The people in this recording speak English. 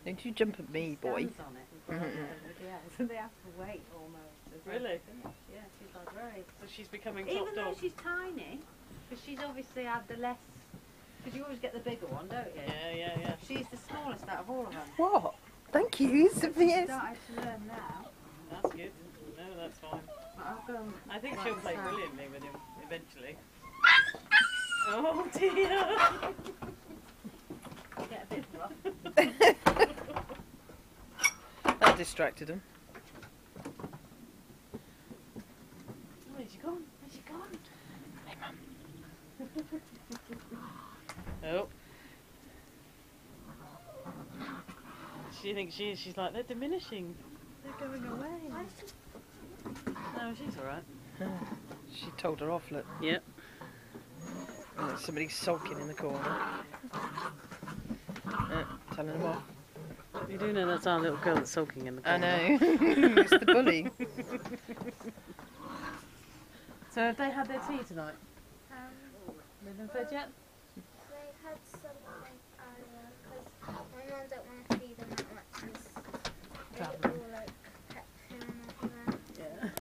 Don't you jump at me, boy. Stands on it and throws everybody else. And they have to wait almost. Really? Yeah, she's like, right. So she's becoming top Even though dog. she's tiny, because she's obviously had the less. Because you always get the bigger one, don't you? Yeah. She's the smallest out of all of them. What? Thank you, She's Sophia. started to learn now. That's good. No, that's fine. But I'll go and I think right she'll play beside- brilliantly with him eventually. Oh dear! Get a bit rough. That distracted him. Where's she gone? Where's she gone? Hey, Mum. Oh. She thinks she's like, they're diminishing. They're going away. No, she's alright. She told her off, look. Yep. And there's somebody sulking in the corner. Telling them off. You do know that's our little girl that's sulking in the corner. I know. It's the bully. So have they had their tea tonight? They They've been fed yet? had something earlier because my mum don't want to